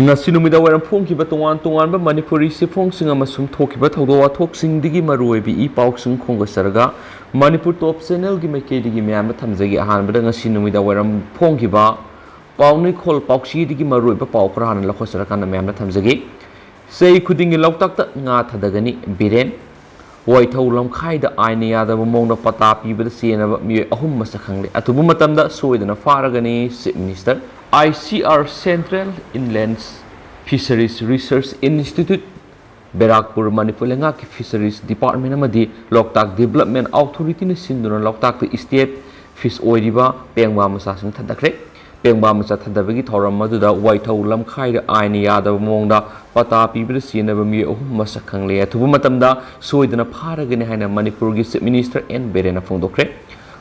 ngasi numida waram phongkiba tongan ba manipuri sifongsinga masum thokiba thodo wathoksingi maruibi I pausing khongasarga manipur top channel gi maikedi myam thamjagi ahanbada ngasi numida waram phongkiba pauni khol pauksi digi maruiba paukra han lakhosara kana myam thamjagi sei khudingi loktak ta nga thadagani biren waithau lamkhai da aina yada mongna pata pibada sena mi ahum masak Khangle Athuba Matamda Soidana Pharagani Chief Minister ICR Central Inland Fisheries Research Institute Berakpur Manipur Lenga ki Fisheries Department amadi Loktak Development Authority na sinduna Loktak State Fish Oiriba Pengba Masa sing thadakre Pengba Masa thadabagi thoram maduda waithau lamkhai da aina yada mongda pata pibada sena mi ahum masak Khangle Athuba Matamda Soidana Pharagani haina Manipur gi Chief Minister N Biren phongdokre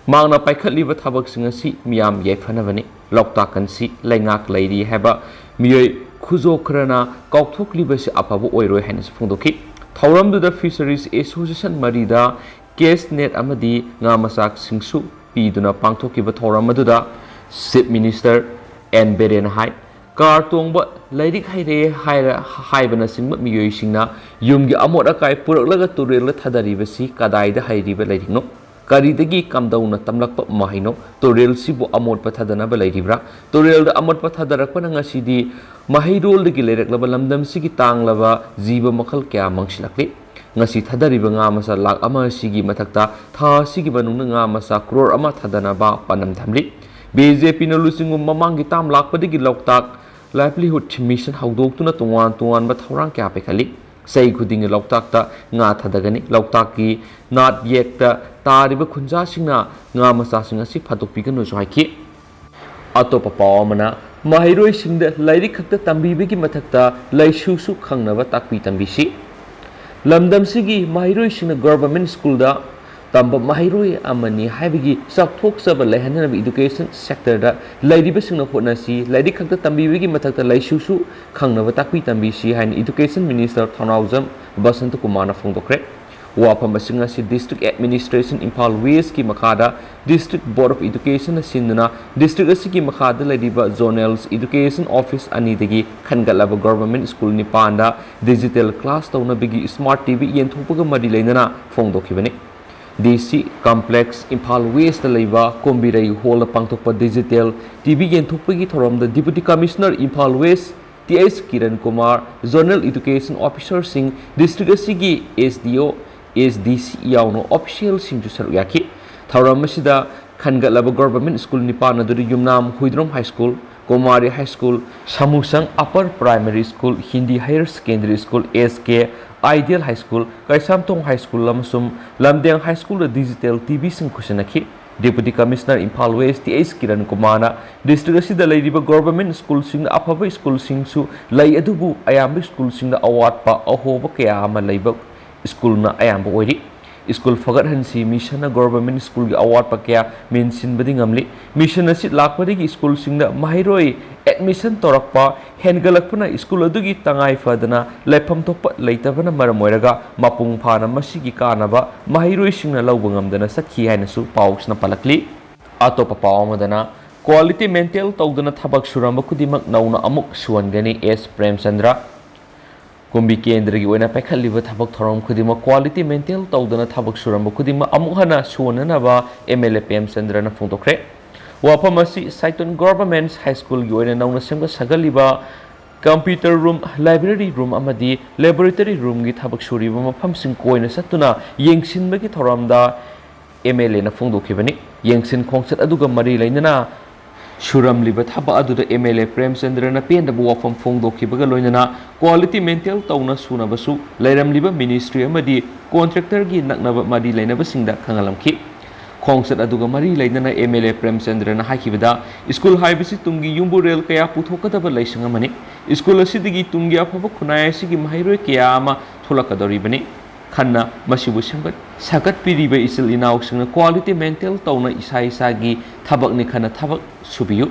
Mangna paikhatliba thabak singasi miyam yaifanabani Loktak kansi laingak lairi haba miyoi khuzo khrana kaukthokliba se apaba oiroi haina phongdoki thauramduda Fisheries Association marida case net amadi nga masak singsu piduna pangthokiba thauram Chief Minister N Biren hai car tongba lairik haire haibana singba miyoi singna yumgi amot akai puraklaga turel thadariba si kadaida hairiba lairikno Karidagi kamdauna tamlakpa mahino torel sibu amot pathadana balairibra torel da amot pathadarakpa ngasidi mahirol dagi leireklaba lamdam sigi tanglaba jiba makhal kya mangsilakli ngasi thadariba nga masa lak ama sigi mathakta tha sigi banung nga masa crore ama thadana ba panam thamli BJP na lusingum mamangi tam lakpadagi loktak livelihood mission hawdoktuna tungan ba thawrang kya pekhali sei khuding loktak ta nga thadagani loktak ki nat yekta tariba khunja singna nga masa singa si phatok pigano joiki atopa pawamana mahiroi singda lairi khakta tambibegi mathakta laisu su khangnaba takpi tambisi lamdam sigi mahiroi singna government school da tamba mahiroi amani haibigi sakthok saba lehanana education sector da lairiba singna hotnasi lairi khakta tambibegi mathakta laisu su khangnaba takpi tambisi hain education minister Thanaujam Basant Kumar na phongdokre wafam asing si district administration Imphal West ki makhada district board of education na sinduna district asigi makhada ladiba zonal education office ani dagi khangalaba government school ni panda digital class tawna bigi smart tv yenthopaga madi leinana phongdokhibani DC complex Imphal West laiba Kombirai hall pangthokpa digital tv yenthopagi thorom the deputy commissioner Imphal West TS Kiran Kumar zonal education officer sing district asigi SDO SDC yauno official singju saruyaki thauram masida khangalaba government school nipan aduri yumnam Huidrom High School Komari High School Samusang Upper Primary School Hindi Higher Secondary School SK Ideal High School Kaisamtong High School lamasum Lamdeng High School digital TV sing kusanaki Deputy Commissioner Imphal West TS Kiran Kumana district asida lairiba government school sing afaba school sing su lai adubu ayamba school sing da award pa ahoba kaya ama laiba school na ayamba oiri school fagat hansi mission na government school gi award pa kya mention badi ngamli mission na sit lakpadi gi school singda mahiroi admission torakpa hengalakpuna school adugi tangai fadana laifam tokpa leitabana maramoiraga mapung phana masigi kanaba mahiroi singna lawba ngamdana sakhi haina su paus na palakli atopa pawamadana quality maintain tawdana thabak suramba kudimak nauna amuk suwangani S Premchandra Kumbi Kendra gi oina paikhatliba thabak thorom khudima quality maintain tawdana thabak suramba khudima amuk hana suwanana ba MLA Premchandra na phongtokre wafam asi Saiton Government High School gi oina nauna semga sagaliba computer room library room amadi laboratory room gi thabak suriba mafam sing koina satuna yengsinbagi thoramda MLA na phongdokhibani yengsin khongchat aduga mari lainana Shuram liba thaba aduda MLA Premchandra na penda bu wafam phongdokhibaga loinana quality maintain tawna sunabasu lairam liba ministry amadi contractor gi naknaba madi lainaba singda khangalamki khongsat aduga mari lainana MLA Premchandra na hakhibada school haibisi tungi yumbu rel kaya puthokadaba laisanga mani school asidigi tungi afaba khunai asigi mahiroi kaya ama thulakadoribani khanna masibu sagat piriba isil inaw singna quality maintain tawna isa gi thabak ni khana thabak subiyu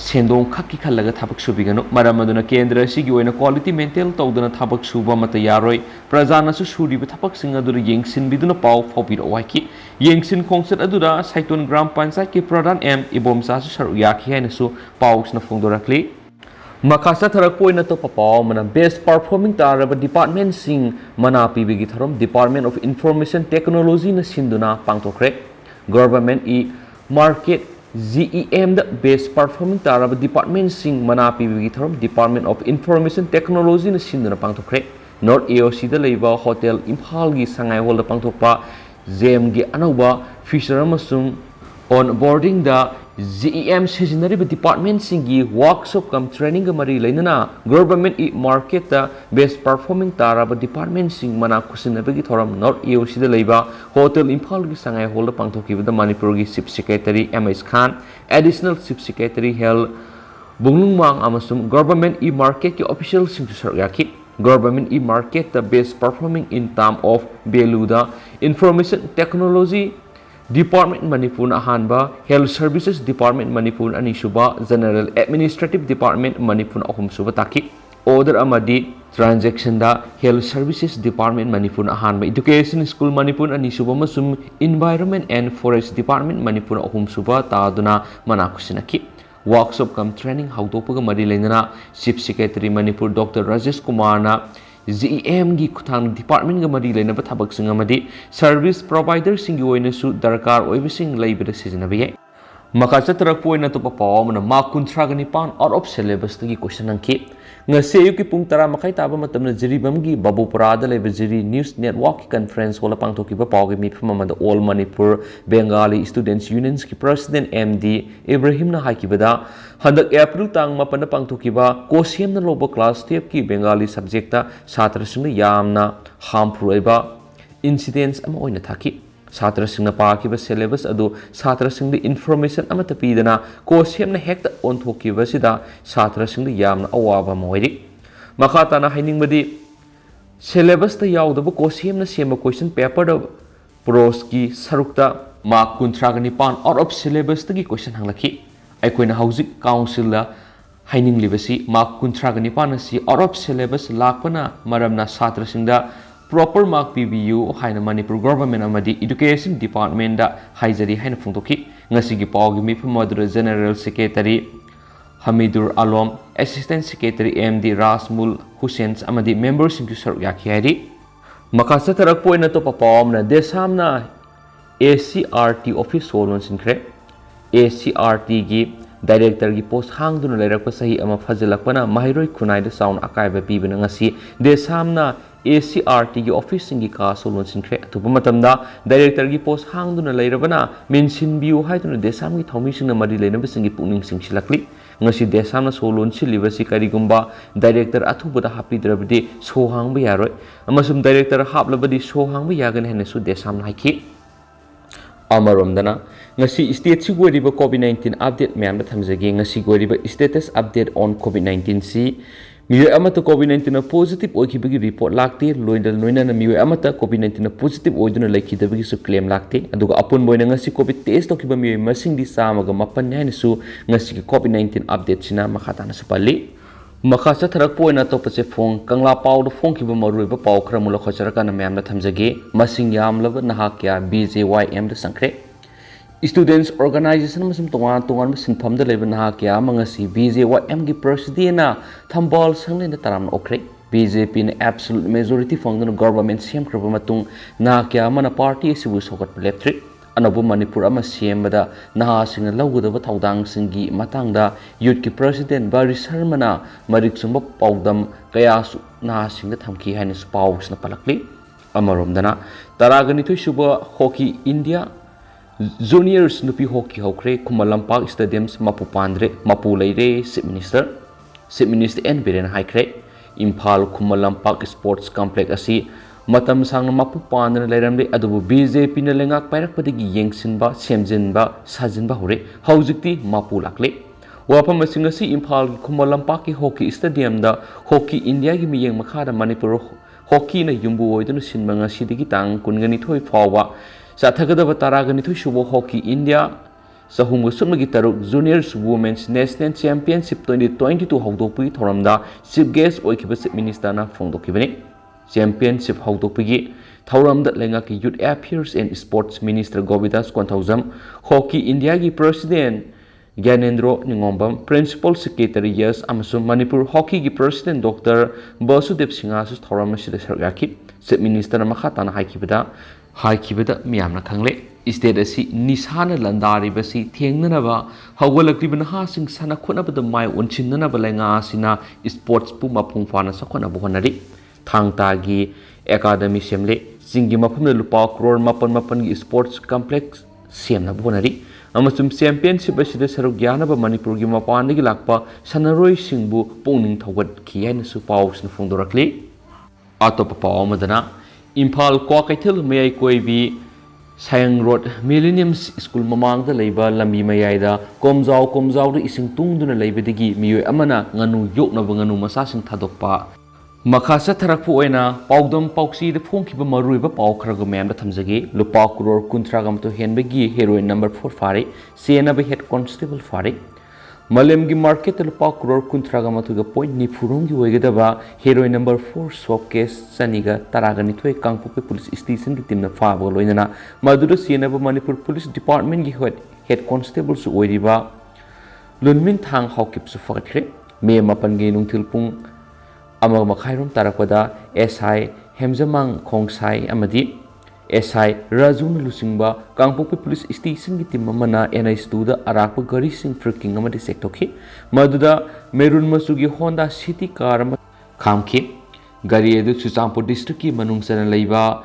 sendong khakki khallaga thabak subigano maramaduna kendra sigi oina quality maintain tawdana thabak suba mata yaroi prajana su suriba thabak singa dur yengsin biduna paw phobiro waiki yengsin khongsat adura Saiton Gram Panchayat ki pradhan M ibomsa su saru yakhi haina su paws na phongdorakli Maka satharakpo ina to papaw mana best performing taraba department sing mana pibigi tharom Department of Information Technology na sinduna pangtokre government market GEM the best performing taraba department sing mana pibigi tharom Department of Information Technology na sinduna pangtokre North AOC da leiba hotel Imphal gi sangai hall da pangtokpa GEM gi anauba feature amasung on boarding the GEM seasonary department singi workshop kam training mari lainana government market the best performing taraba department sing mana kusinabagi thoram North AOC da leiba hotel Imphal gi sangai hall da pangthoki the Manipur gi chief secretary MS Khan additional chief secretary hel bunglungmang amasum government market ki official sing sargaki government market the best performing in term of beluda information technology Department Manipur ahanba Health Services Department Manipur anisuba General Administrative Department Manipur ahum suba taki order amadi transaction da Health Services Department Manipur ahanba Education School Manipur anisuba masum Environment and Forest Department Manipur ahum suba taaduna manakusinaki workshop kam training haudopaga mari lenana Chief Secretary Manipur Dr. Rajesh Kumar na GEM gi kuthang department ga mari lena bathabak singa madi service provider sing gi oina su darkar oibising leibida season abiye maka chatrak poina to papaw mana ma kunthra gani pan out of syllabus gi question angki nga seyu ki pung tara makai taba matamna jiribam gi babupura da leba jiri news network ki conference hola pangthoki ba paw gi mi phama da all Manipur Bengali Students Unions ki president MD Ibrahim na haki bada handak April tang mapana pangthoki ba kosiam na lobo class 12 ki Bengali subject ta satra sing yamna harmful eba incidents ama oina thaki Satra sing na paki ba syllabus adu satra sing the information ama tapidana kosiam na hekta on thoki ba sida satra sing yamna awaba moiri makata na haining badi syllabus ta yaudaba kosiam na sema question paper da pros ki sarukta ma kunthra gani pan out of syllabus ta gi question hanglaki aikoina hauzik council la haining libasi ma kunthra gani pan si out of syllabus lakpana maramna satra sing da proper mark PBU haina Manipur government amadi education department da haijari haina phungtoki ngasi gi pawgi mi phamadura general secretary Hamidur Alom assistant secretary MD Rasmul Hussein amadi members sing sar yakhi hari makasa tarak poina to papawam na desamna ACRT office solon sinkre ACRT gi director gi post hangduna leirak pa sahi ama fajalakpana mahiroi khunai da sound akai ba pibana ngasi desamna ACRT gi office singi ka solon sinkre Athuba Matamda director gi post hangduna leirabana mention biu haituna desam gi thomi singna mari leinaba singi pukning singsilakli ngasi desam na solon silibasi karigumba director Athuba da hapidrabdi sohangba yaroi amasum director haplabadi sohangba yagan hene su desam na haiki amaromdana ngasi state si goriba COVID-19 update ma'am da thamjagi ngasi goriba status update on COVID-19 si Miyoi amata COVID-19 na positive oikibagi report lakte loina na miyoi amata COVID-19 na positive oiduna laikidabagi su claim lakte aduga apun boina ngasi COVID test tokiba miyoi masing di samaga mapan nyai su ngasi COVID-19 update sina makata na sapali makasa tharak poina to pase phone kangla paw do phone kiba marui ba paw khramula khocharaka na ma'am na thamjage masing yamlaba naha kya BJYM da sankre Students Organization masum tongan sinpham da leba naha kya mangasi BJYM gi president na thambal sangle na taram okre BJP na absolute majority fangdana government sem kraba matung na kya mana party sibu sokat leptri anabu Manipur ama sem da naha sing lawgudaba thaudang singi matangda youth ki president Bari Sharmana marik sumba pawdam kaya su naha sing da thamki haina su paws na palakli amaromdana taragani thu suba hockey India Juniors nupi hockey hokre Kumalampak stadiums mapu pandre mapu leire Chief Minister N Biren haikre Imphal Kumalampak Sports Complex asi matam sang mapu pandre leiramle adubu BJP na lengak pairak padigi yengsinba semjinba sajinba hore haujikti mapu lakle wapam masing asi Imphal Kumalampak ki hockey stadium da hockey India gi miyeng makhada Manipur hockey na yumbu oiduna sinbanga sidigi tang kungani thoi fawa Sathagada Taragani Shubo Hockey India Sahungu Sumagi Taruk Juniors Women's National Championship 2022 Haudopi Thoramda Chief Guest Oikiba Chief Minister na Fongdokibani Championship Haudopigi Thoramda Lengaki Youth Affairs and Sports Minister Govidas 1000 Hockey India gi President Gyanendro Ningombam, Principal Secretary Yes Amasum Manipur Hockey ki President Dr. Basudev Singasus Thoramashida Sargaki, State Minister Makhatana Haikibada Miyamna Khangle, State asi Nisana Landari Basi, Tianganava, Hawalakriban Hasing Sana Kunaba the Mai Unchinana Balenga Sina, Sports Puma Pumfana Sakona Buhanari, Tangtagi, Academy Semle, Singi Mapun Lupa, Kror Mapan Sports Complex, Siamna Buhanari, Amasum Championship asida saruk yanaba Manipur gi mapandagi lakpa sanaroi singbu pungning thawat khiyaina su paus na phongdorakli atopa paw madana Imphal Kwa Kaithal Mayai Koibi Sayang Road Millennium School mamangda leiba lambi mayaida komjau da ising tungduna leibadagi miyoi amana nganu yoknaba nganu masasing thadokpa Makasa Tarakpu oina Paudom Pauxi the Funkiba Maruiba Pau Kragomam the Tamzagi, Lupa Kuror Kuntragam to Henbegi, heroine number 4 Fari, Siena Head Constable Fari, Malemgi Market Lupa Kuror Kuntragama to the point Nipurungi Wegadaba, heroine number 4 swap case, Saniga, Taragani to a Kangpo Police Station, the Timna Fabo Loina, Madura Siena Manipur Police Department Head Constables Oediba, Lunmin Tang Hawkips of Fakre, May Mapangi Nungtilpung. Amag Makhairum Tarakwada, SI Hemzamang Kongsai Amadi, SI Razun Lusingba, Kangpopi Police Station Gitimamana, NIS to the Arapa Gari Sing Freaking Amadi Sektoki, Maduda Merun Masugi Honda City Car Kamki, Gari Edu Susampo Distriki Manungsan Leiva,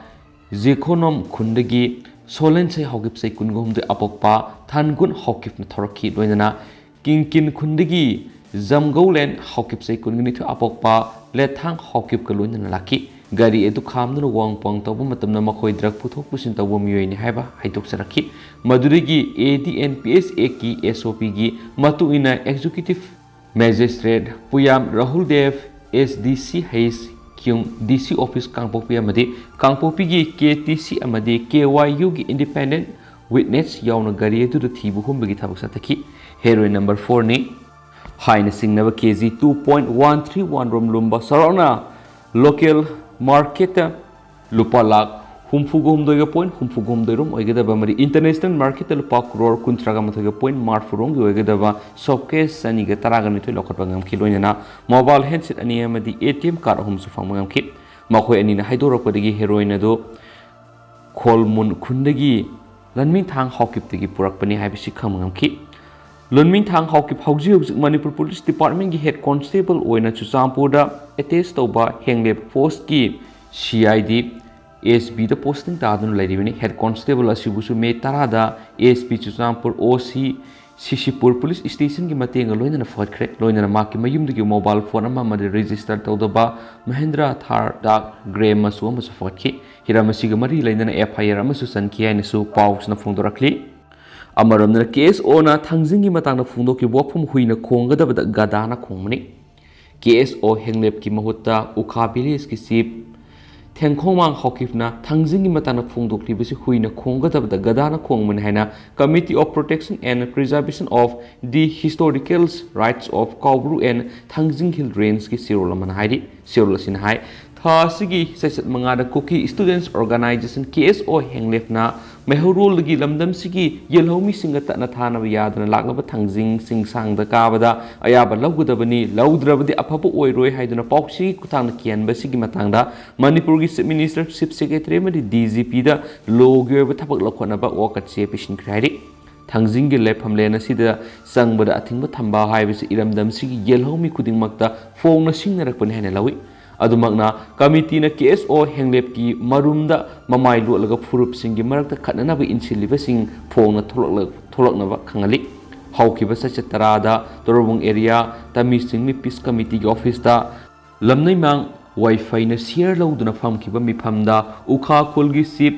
Zekonom Kundagi, Solense Hogipse Kungum de Apokpa, Tangun Hokip Natoraki, Doinana, Kinkin Kundagi, Zamgolen Hokipse Kungini to Apokpa, Let Hang Hokip Kalun and Laki, Gari Edu Kamno Wang Pong Tobu Matamda Makoi Drag Puto Pusin Tabu Miyoi Haiba, Haitok Saraki, Madurigi, ADNPS Eki, SOPG, Matuina Executive Magistrate, Puyam Rahul Dev, SDC Hayes, Kyung, DC Office Kangpopi Amadi, Kangpopigi, KTC Amadi, KYU Independent Witness Yauna Gari Edu the Tibu Humbagi Tabusataki, heroine number 4 ni. Haina Singnava KZ 2.131 Rom Lumba Sarona Local Market Lupalak Humfugum Doga Point Humfugum de Rum Oigadaba International Market Lupa Kror Kuntragamaga Point Marfurung Oigadaba Showcase Saniga Taragani to Lokapangam Kiloina Mobile Headset Aniama the ATM card home Sufamangam Kip Mako Anina Hydropodigi Heroina do Kolmun Kundagi Lanmin Tang Hokip the Purakpani Habishi Kamangam Kip Lunmin Tang Hawkip Hauji Manipur Police Department Head Constable Oina Chusampurda attest Toba Henglep Post Ki CID ASB the posting Tadun Lady Head Constable Asibusu Me Tarada ASP Chusampur OC Sishipur Police Station Ki Matenga Loina Fort Crack Loina Maki Mayum the mobile phone Mamadi registered Todoba Mahendra Thar Dark Grey Masum Fort Ki Hiramasigamari Lina FIR Amasusan Kia and Su Paus na Fundorakli Amaramna case ona Tangzingi Matana Fundo ki Wapum Huina Konga the Gadana Kongmani. Case o Henglep ki Mahuta, Ukabilis ki Sip, Tenkomang Hokifna, Tangzingi Matana Fundo Klibisi Huina Konga the Gadana Kongman Committee of Protection and Preservation of the Historical Rights of Kaubru and Tangzing Hill Drains ki Sirolaman Haidi, Sirolasin Hai. Thasigi Sesat Mangada Cookie Students Organization KSO Henglefna Mehurul Lagi Lamdam Sigi Yelomi Singata Natana Yadana Lagaba Tangzing Sing Sang the Kavada Ayaba Lagudabani Laudrabadi Apapo Oiroi Haidana Poxi Kutana Kian Basigi Matanga Manipurgi Minister Ship Secretary DZP da Logo Tapak Lokonaba Wakat Sepishin Credit Tangzing Lepam Lena Sida Sang Bada Ating Batamba Highways Iramdam Sigi Yelomi Kuding Makta Fong Nasing Narakun Henelawi Adumagna committee na KSO Henglep ki marumda mamai luaga furup singi marakta khatnana ba insilliba sing phongna tholakna ba khangali haukiba sachatarada torobung area tamisingni peace committee ki office ta lamnai mang wifi na share lauduna famkiba miphamda ukha khulgi sip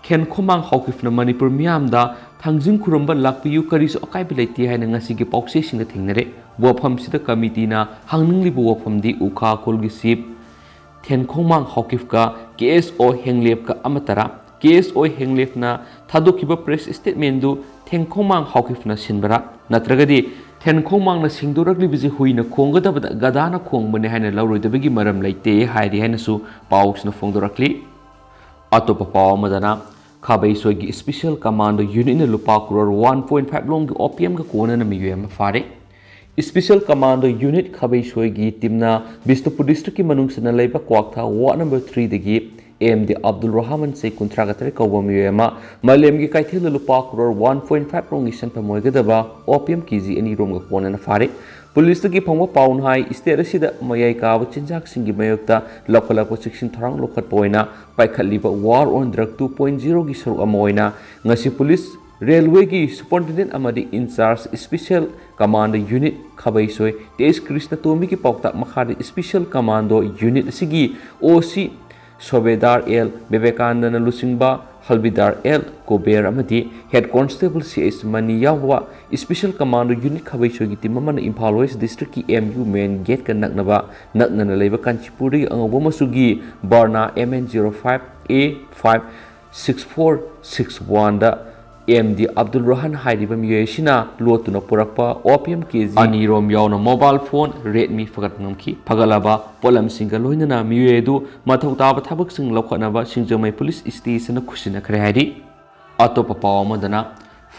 ken khomang haukifna manipur miamda Tangjing Kurumba Lakpiyu Karis Okaibilati and Nasiki Poxing the Tingnere, Wapam Sita Committee na Hangli Wapam di Uka Kolgisip, Ten Komang Hokifka, KSO Henglepka Amatara, KSO Henglefna, Tadokiba Press Statement do Ten Komang Hokifna Sinbara, Natragadi, Ten Komang na Singdoragli Vizi Huina Konga Gadana Kong Manahana Lauri the Bigi Maram Late, Heidi Hanasu, Pauks na Fondorakli, Atopa Pau Madana. Khabai Special Commando Unit in Lupa Crore 1.5 long OPM ga kona na miyuem fare. Special Commando Unit Khabai Soigi Timna Bisnupur District ki manungsana laiba Kwakta Ward number 3 dagi AMD Abdul Rahman se contractor kawa miyuema Malem gi kaithil Lupa Crore 1.5 long isan pamoigadaba OPM KG any room ga kona na fare. Police की फंगवा पाउन हाई स्टेट असिदा मयाई काब चिंजाक सिंगी मयोक्ता लखलप सेक्शन थरंग लोखत पोइना पाइखलिबा वार ऑन ड्रग 2.0 की सरुक अमोइना ngasi पुलिस रेलवे की सुपरिटेंडेंट अमदी इंचार्ज स्पेशल कमांडो यूनिट खबैसोय तेज कृष्ण तोमी की पौता मखाद स्पेशल कमांडो यूनिट सिगी ओसी सोबेदार एल विवेकानंद लुसिंगबा हल्बीदार एल कोबेर अमदी हेड कांस्टेबल सीएस मनी यावा स्पेशल कमांडो यूनिट खबैसोगी टीम अमन इम्फाल वेस्ट डिस्ट्रिक्ट की एमयू मेन गेट का नकनना लेबा कांचीपुरी अंगबो मसुगी बर्ना MN05 A5 6461 दा MD Abdul Rahman हाइरिबा मियोसिना लोतुना पुरकपा OPM KG अनिरोम यावना मोबाइल फोन Redmi फगत ngमखी फगलाबा पोलम सिंगल लोइनना मियोएदु मथौ ताबा थबक सिंग लखनबा सिंजमै पुलिस स्टेशन खुसिना खरे हाइरि अतोप पाव मदना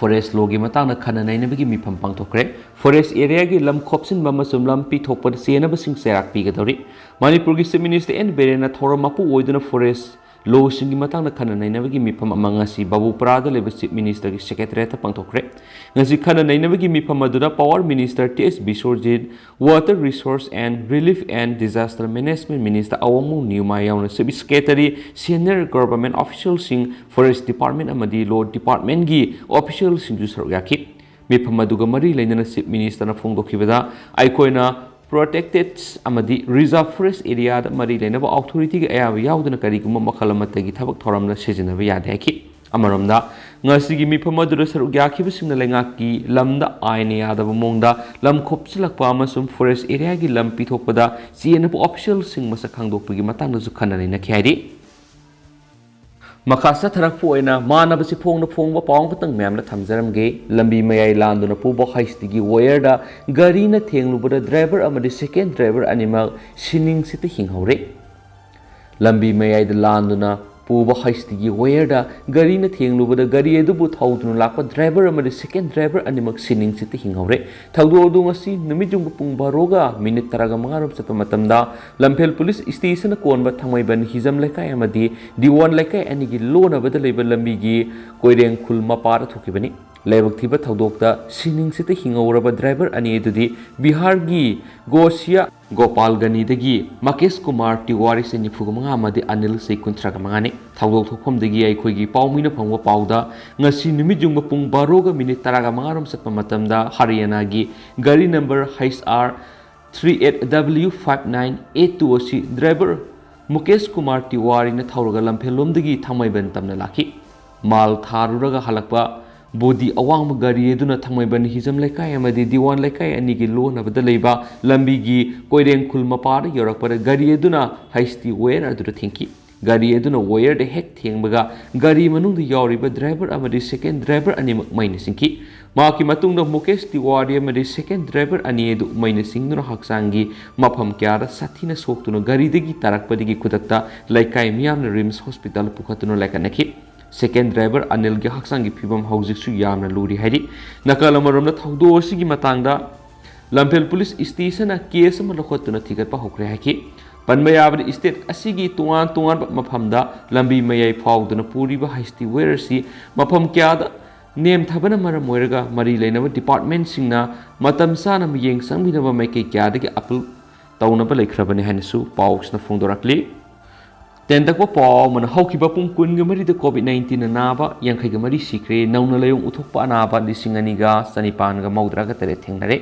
फॉरेस्ट लोगी मतांग खना नैनबगी मिफम पांगथोखरे फॉरेस्ट एरिया की लम खोपसिन मसुम लम पिथोपद सेनब सिंग सेराक पिगदौरी मणिपुर की चीफ मिनिस्टर एन बिरेन थौरम मपु ओइदुना फॉरेस्ट लो सिंगी मतांग खना नैनबगी मिफम अमंगसी बाबूपुरादा लेब चीफ मिनिस्टर की secretariat पांगथोखरे ngasi khana nainabagi mifam aduna power minister TS Bisorjit water resource and relief and disaster management minister awamu niuma yauna sub secretary senior government officials sing forest department amadi law department gi officials sing ju saruk yakhi mifam aduga mari lainana chief minister na phongdokhibada aikoina protected amadi reserve forest area da mari lainaba authority gi ayaba yauduna kariguma makhalamata gi thabak thoramna sejinaba yade yakhi अमरमदा ngasi mifam adura saruk yakhib singna lengaki lamda aine yadaba mongda lam khopsilakpa amasum forest area gi lam pithokpada cnp official sing masa khangdokpagi matangda ju khanani na khairi makasa tharakpo oina manabasi phongna phongba pawng patang myamna thamjaramge lambi mayai landuna pubo haistigi wire da gari na thenglubada driver amadi second driver animal sining sita hinghore lambi mayai da landuna पुब हाइस्टिगी वेयरदा गाड़ी न थेंगलुबदा गाड़ी एदुबु थाउदुन Lakpa driver अमदि second driver अनिमक sinning सित हिंगौरे थाउदोदु ngasi numitjung pung baroga minute taraga mangarom sapa matamda lamphel police station konba thangmaiban hizam lekai amadi diwan lekai anigi lona bada leba lambi gi koireng khul mapara thukibani laibak thiba thaudokta sining sita hingoraba driver ani edudi bihar gi gosia Gopalgani dagi Makesh Kumar Tiwari se nifuga manga amadi Anil se kuntraga mangani thaudok thokphom dagi aikhoigi paumina phangwa pauda ngasi numijungba pung baroga minute taraga mangarom satpa matamda Haryana gi gari number HR 38W5982 osi driver Mukesh Kumar Tiwari na thauraga lamphelom dagi thamaiban tamna lakhi mal tharuraga halakpa body awang gari eduna thangmaiban hizam lekai amadi diwan lekai anigi lona bada leiba lambi gi koireng khul mapar yorakpara gari eduna haisti wire adura thinki gari eduna wire de hek thengbaga gari manung de yoriba driver amadi second driver ani maina singki maki matungda Mukesh Tiwari amadi second driver ani edu maina singduna haksangi mafam kyara sathina soktuna gari degi tarakpadigi kudakta lekai miyamna rims hospital pukhatuna lekanaki second driver Anil gi haksangi phibam haujiksu yamna luri hairi nakalamaramna thaudo sigi matangda lamphel police station a case ma lokhotuna thigat pa hokre haki panmayabri state asigi tuan maphamda lambi mayai fauduna puri ba haisti wersi mafam kyada nem thabana maram moiraga mari leinaba department singna matam sana miyeng sangminaba maike kyada gi apple taunaba lekhrabani hanisu pausna phongdorakli Tendakwa paw man haukiba pung kun gamari de COVID-19 naba yangkai gamari sikre nauna layong uthokpa naba lisinganiga sanipan ga maudra ga tere thengnare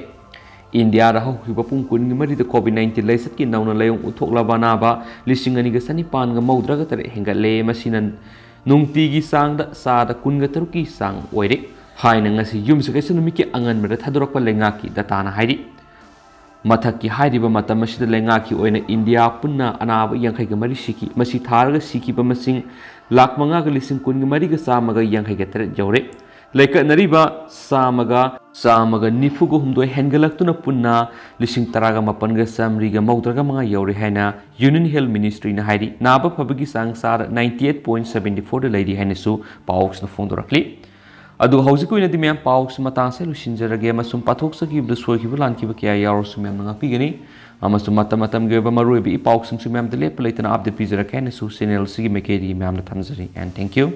India ra haukiba pung kun gamari de COVID-19 laisat ki nauna layong uthoklaba naba lisinganiga sanipan ga maudra ga tere hengatle masinan nungti gi sangda sada kun ga taruki sang oire haina ngasi yumsa kaisa numiki angan mera thadorakpa lengaki data na hairi Mathaki hairiba matam asida lengaki oina India punna anaba yangkai ga mari siki masi tharaga siki ba masing lak manga ga lising kun ga mari ga sama ga yangkai ga tere jawre ꯂꯩꯀꯠꯅꯔꯤꯕ ꯆꯥꯝꯃꯒ ꯅꯤꯐꯨꯒ ꯍꯨꯝꯗꯣꯏ ꯍꯦꯟꯒꯠꯂꯛꯇꯨꯅ ꯄꯨꯟꯅ 18,800 ꯌꯧꯔꯦ ꯍꯥꯏꯅ union health ꯃꯤꯅꯤꯁꯇ꯭ꯔꯤꯅ ꯍꯥꯏꯔꯤ ꯅꯥꯕ ꯐꯕꯒꯤ ꯆꯥꯡ ꯆꯥꯗ 98.74 ꯂꯩꯔꯤ ꯍꯥꯏꯅꯁꯨ ꯄꯥꯎꯁꯤꯅ ꯐꯣꯡꯗꯣꯔꯛꯂꯤ ꯑꯗꯨ ꯍꯧꯖꯤꯛ ꯑꯣꯏꯅꯗꯤ ꯃꯌꯥꯝ ꯄꯥꯎꯁꯤ ꯃꯇꯥꯡꯁꯦ ꯂꯣꯏꯁꯤꯟꯖꯔꯒꯦ ꯑꯃꯁꯨꯡ ꯄꯥꯊꯣꯛꯆꯈꯤꯕꯗ ꯁꯣꯏꯈꯤꯕ ꯂꯥꯟꯈꯤꯕ ꯀꯌꯥ ꯌꯥꯎꯔꯁꯨ ꯃꯌꯥꯝꯅ ꯉꯥꯛꯄꯤꯒꯅꯤ ꯑꯃꯁꯨꯡ ꯃꯇꯝꯒꯤ ꯑꯣꯏꯕ ꯃꯔꯨꯑꯣꯏꯕ ꯏ ꯄꯥꯎꯁꯤꯡꯁꯨ ꯃꯌꯥꯝꯗ ꯂꯦꯞꯄ ꯂꯩꯇꯅ ꯑꯞꯗꯦꯠ ꯄꯤꯖꯔꯛꯀꯦ ꯍꯥꯏꯅꯁꯨ ꯆꯦꯅꯦꯜ ꯑꯁꯤꯒꯤ ꯃꯥꯏꯀꯩꯗꯒꯤ ꯃꯌꯥꯝꯅ ꯊꯝꯖꯔꯤ ꯑꯦꯟ ꯊꯦꯡꯛ ꯌꯨ